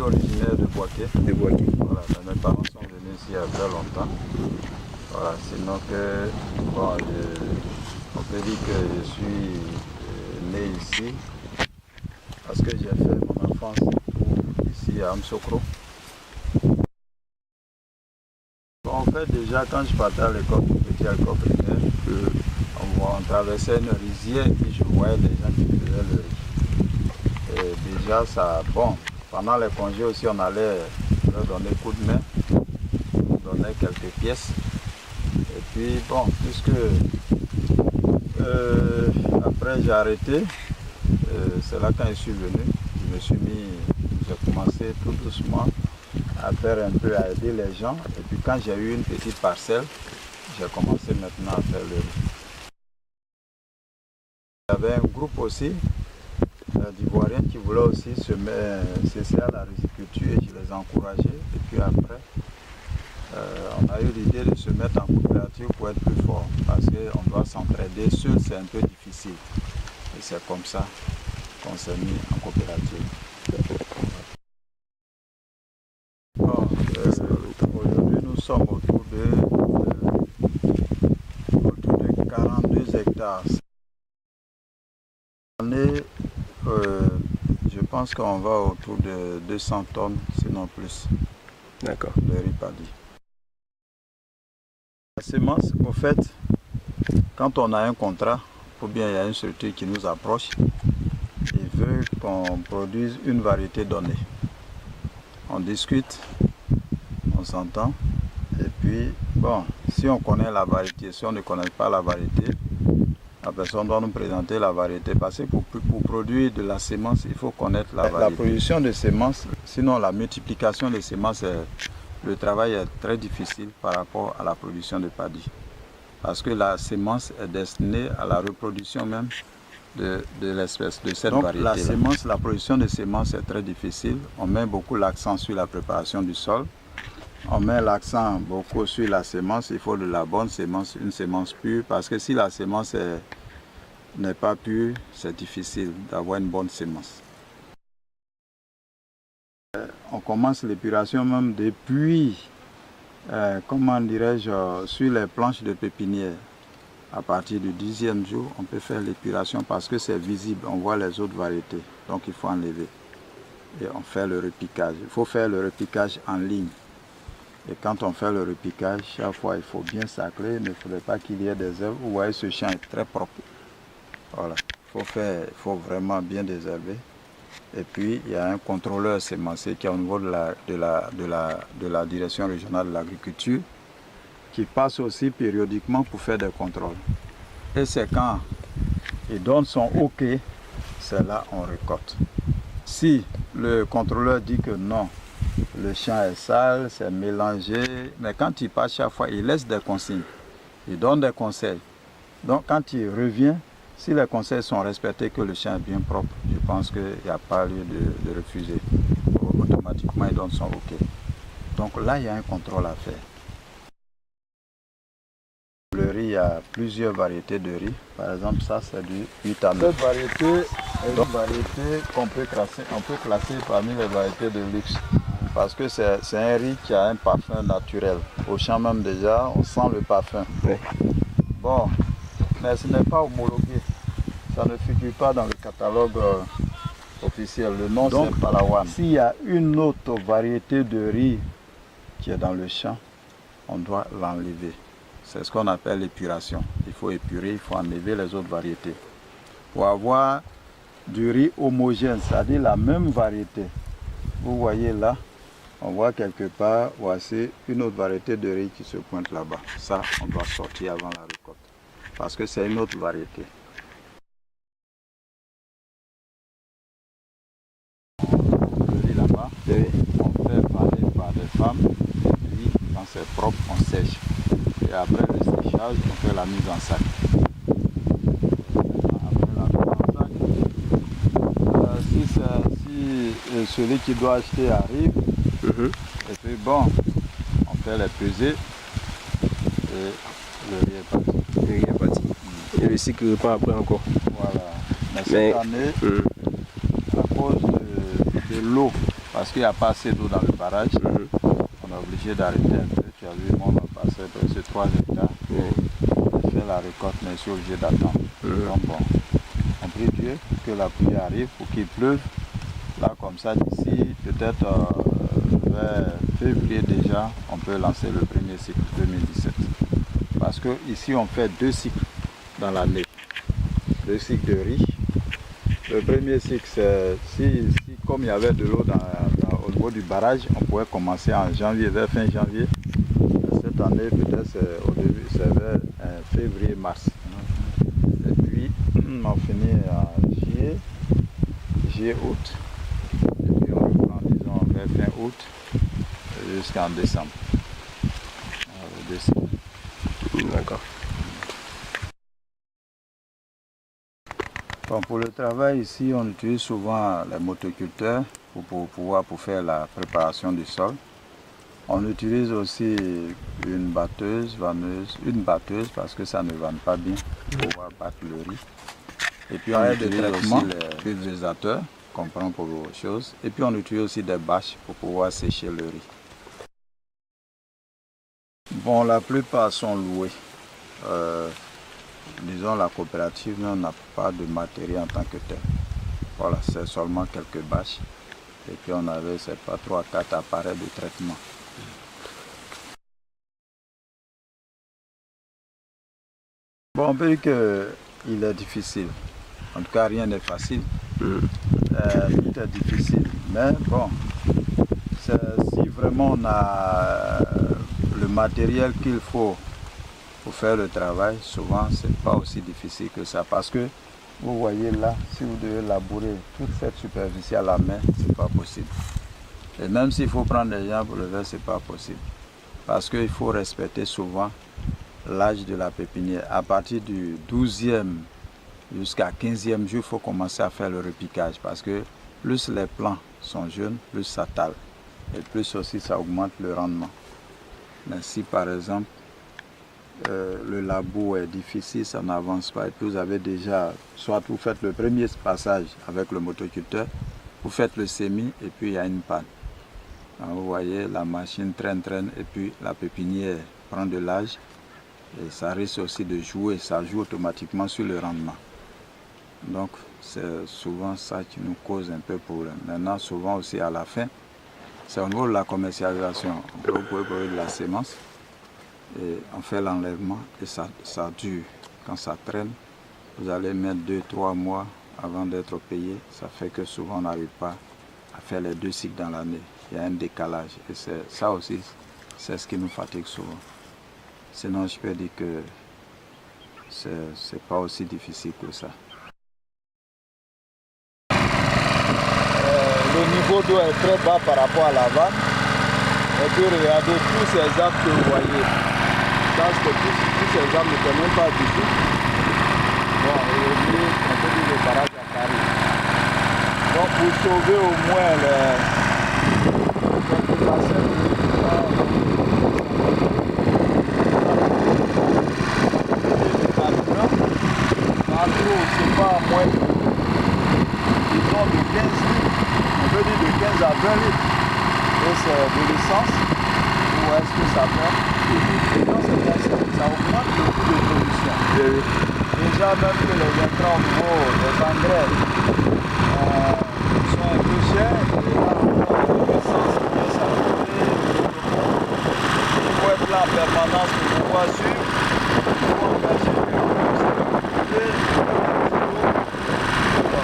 suis originaire de Boaké. De Boaké. Voilà, mes parents sont venus ici il y a très longtemps. Voilà, sinon que, bon, on peut dire que je suis né ici parce que j'ai fait mon enfance ici à Amsokro. Bon, en fait, déjà, quand je partais à l'école, petit à l'école primaire, on traversait une rizière et puis je voyais les gens qui faisaient le riz. Et déjà, ça, bon, pendant les congés aussi, on allait leur donner coup de main, on donnait quelques pièces. Et puis, bon, puisque après j'ai arrêté, c'est là quand je suis venu, j'ai commencé tout doucement à faire un peu, à aider les gens. Et puis quand j'ai eu une petite parcelle, j'ai commencé maintenant à faire le riz. Il y avait un groupe aussi d'Ivoiriens qui voulaient aussi cesser à la riziculture et je les ai encouragés. Et puis après, on a eu l'idée de se mettre en coopérative pour être plus fort parce qu'on doit s'entraider. Seul, c'est un peu difficile. Et c'est comme ça qu'on s'est mis en coopérative. Bon, aujourd'hui, nous sommes autour de 42 hectares. L'année, je pense qu'on va autour de 200 tonnes, sinon plus. D'accord. De riz paddy. La semence, au fait, quand on a un contrat, ou bien il y a une structure qui nous approche, il veut qu'on produise une variété donnée. On discute, on s'entend, et puis, bon, si on connaît la variété, si on ne connaît pas la variété, la personne doit nous présenter la variété, parce que pour produire de la semence, il faut connaître la variété. La production de semences, sinon la multiplication des semences, le travail est très difficile par rapport à la production de paddy. Parce que la semence est destinée à la reproduction même de l'espèce, de cette variété. Donc la production de semences est très difficile. On met beaucoup l'accent sur la préparation du sol. On met l'accent beaucoup sur la semence. Il faut de la bonne semence, une semence pure. Parce que si la semence n'est pas pure, c'est difficile d'avoir une bonne semence. On commence l'épuration même depuis, comment dirais-je, sur les planches de pépinière. À partir du 10e jour, on peut faire l'épuration parce que c'est visible, on voit les autres variétés. Donc il faut enlever. Et on fait le repiquage. Il faut faire le repiquage en ligne. Et quand on fait le repiquage, chaque fois il faut bien sacler. Il ne faudrait pas qu'il y ait des herbes. Vous voyez, ce champ est très propre. Voilà. Il faut vraiment bien désherber. Et puis il y a un contrôleur sémencier qui est au niveau de la direction régionale de l'agriculture, qui passe aussi périodiquement pour faire des contrôles. Et c'est quand il donne son OK, c'est là qu'on récolte. Si le contrôleur dit que non, le champ est sale, c'est mélangé, mais quand il passe chaque fois, il laisse des consignes, il donne des conseils. Donc quand il revient, si les conseils sont respectés, que le champ est bien propre, je pense qu'il n'y a pas lieu de refuser. Automatiquement, il donne son OK. Donc là, il y a un contrôle à faire. Le riz, il y a plusieurs variétés de riz. Par exemple, ça c'est du 8 à 9. Cette variété est une variété qu'on peut classer parmi les variétés de luxe. Parce que c'est un riz qui a un parfum naturel. Au champ même déjà, on sent le parfum. Oui. Bon, mais ce n'est pas homologué. Ça ne figure pas dans le catalogue officiel. Le nom c'est Palawan. S'il y a une autre variété de riz qui est dans le champ, on doit l'enlever. C'est ce qu'on appelle l'épuration. Il faut épurer, il faut enlever les autres variétés. Pour avoir du riz homogène, c'est-à-dire la même variété. Vous voyez là, on voit quelque part, voici une autre variété de riz qui se pointe là-bas. Ça, on doit sortir avant la récolte. Parce que c'est une autre variété. Le riz là-bas, on fait parler par des femmes. Et puis, quand c'est propre, on sèche. Et après le séchage, on fait la mise en sac. Après la mise en sac, si celui qui doit acheter arrive, et puis bon, on fait les pesées et le riz est parti. Le riz est parti. Et le cycle repart après encore. Voilà. Mais cette année, à cause de l'eau, parce qu'il n'y a pas assez d'eau dans le barrage. On est obligé d'arrêter un peu. Tu as vu, moi, on a passé presque 3 hectares. On fait la récolte, mais je suis obligé d'attendre. Donc bon, on prie Dieu que la pluie arrive pour qu'il pleuve. Là, comme ça, d'ici peut-être vers février déjà, on peut lancer le premier cycle 2017. Parce que ici, on fait 2 cycles dans l'année. 2 cycles de riz. Le premier cycle, c'est si comme il y avait de l'eau au niveau du barrage, on pouvait commencer en janvier, vers fin janvier. Cette année, peut-être au début, c'est vers février-mars. Et puis, on finit en juillet-août. Et puis, on reprend, disons, vers fin août jusqu'en décembre. D'accord. Bon, pour le travail ici, on utilise souvent les motoculteurs pour faire la préparation du sol. On utilise aussi une batteuse, parce que ça ne vanne pas bien pour pouvoir battre le riz. Et puis on utilise aussi les pulvérisateurs qu'on prend pour autre chose. Et puis on utilise aussi des bâches pour pouvoir sécher le riz. Bon, la plupart sont loués. Disons la coopérative n'a pas de matériel en tant que tel. Voilà, c'est seulement quelques bâches. Et puis on avait, c'est pas 3 à 4 appareils de traitement. Bon, on peut dire qu'il est difficile. En tout cas, rien n'est facile. Tout est difficile. Mais bon, si vraiment on a le matériel qu'il faut pour faire le travail, souvent c'est pas aussi difficile que ça. Parce que vous voyez là, si vous devez labourer toute cette superficie à la main, c'est pas possible. Et même s'il faut prendre des gens pour le faire, c'est pas possible. Parce qu'il faut respecter souvent l'âge de la pépinière. À partir du 12e jusqu'à 15e jour, il faut commencer à faire le repiquage. Parce que plus les plants sont jeunes, plus ça tale. Et plus aussi ça augmente le rendement. Mais si par exemple, le labour est difficile, ça n'avance pas. Et puis vous avez déjà, soit vous faites le premier passage avec le motoculteur, vous faites le semis et puis il y a une panne. Alors, vous voyez, la machine traîne et puis la pépinière prend de l'âge et ça risque aussi de jouer, ça joue automatiquement sur le rendement. Donc c'est souvent ça qui nous cause un peu de problème. Maintenant, souvent aussi à la fin, c'est au niveau de la commercialisation. Vous pouvez produire de la sémence. Et on fait l'enlèvement et ça dure. Quand ça traîne, vous allez mettre 2-3 mois avant d'être payé. Ça fait que souvent on n'arrive pas à faire les 2 cycles dans l'année. Il y a un décalage et ça aussi, c'est ce qui nous fatigue souvent. Sinon, je peux dire que c'est pas aussi difficile que ça. Le niveau d'eau est très bas par rapport à la vanne. Et puis regardez tous ces arbres que vous voyez. Parce que tous ces arbres ne sont même pas du tout. Bon, aujourd'hui, on peut dire le barrage à carré. Donc pour sauver au moins quelques bassins en gros, c'est pas moins disons de 15 litres. On peut dire de 15 à 20 litres. Et c'est de l'essence. Où est-ce que ça fait? Et dans ce cas, ça augmente le coût de production. Déjà, même que les intrants gros, les engrais sont un peu chers. Et là, l'essence qui vient s'ajouter, il faut être là en permanence pour pouvoir suivre. Il faut engager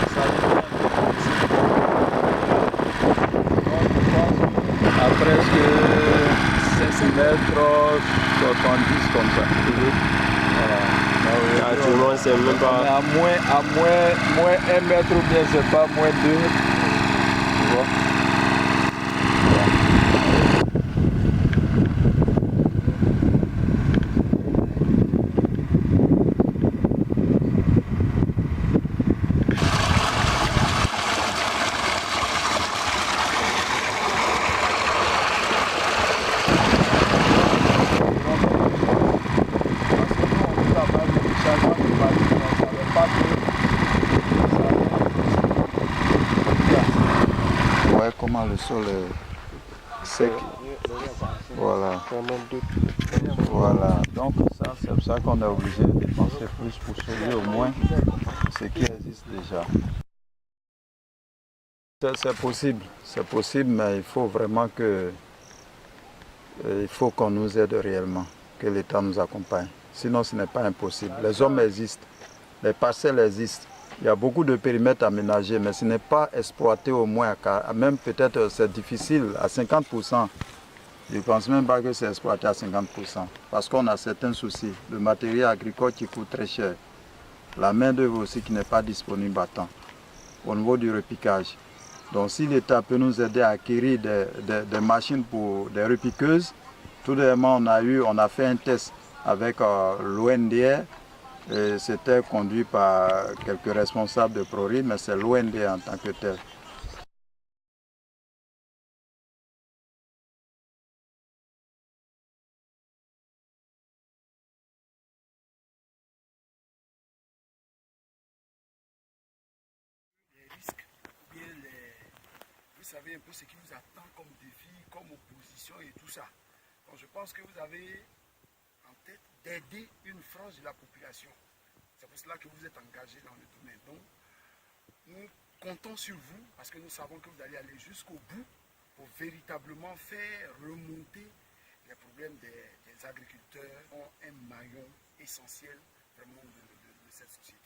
ça devient un peu difficile. À presque 5 mètres 70 comme ça. Voilà. Actuellement, c'est même pas. À moins 1 mètre ou bien c'est pas moins 2 mètres. Tu vois? vraiment le sol est sec. Voilà. Voilà. Donc ça, c'est pour ça qu'on est obligé de dépenser plus pour sauver au moins ce qui existe déjà. C'est possible, mais il faut vraiment il faut qu'on nous aide réellement, que l'État nous accompagne. Sinon, ce n'est pas impossible. Les hommes existent, les parcelles existent. Il y a beaucoup de périmètres aménagés, mais ce n'est pas exploité au moins, même peut-être c'est difficile à 50%. Je ne pense même pas que c'est exploité à 50%, parce qu'on a certains soucis. Le matériel agricole qui coûte très cher, la main-d'œuvre aussi qui n'est pas disponible à temps, au niveau du repiquage. Donc si l'État peut nous aider à acquérir des machines pour des repiqueuses, tout dernièrement on a fait un test avec l'ONDR. C'était conduit par quelques responsables de ProRI, mais c'est l'ONDR en tant que tel. Les risques, ou bien vous savez un peu ce qui vous attend comme défi, comme opposition et tout ça. Donc je pense que vous avez en tête d'aider une frange de la population. C'est pour cela que vous êtes engagé dans le domaine. Donc, nous comptons sur vous parce que nous savons que vous allez aller jusqu'au bout pour véritablement faire remonter les problèmes des agriculteurs, ont un maillon essentiel vraiment de cette société.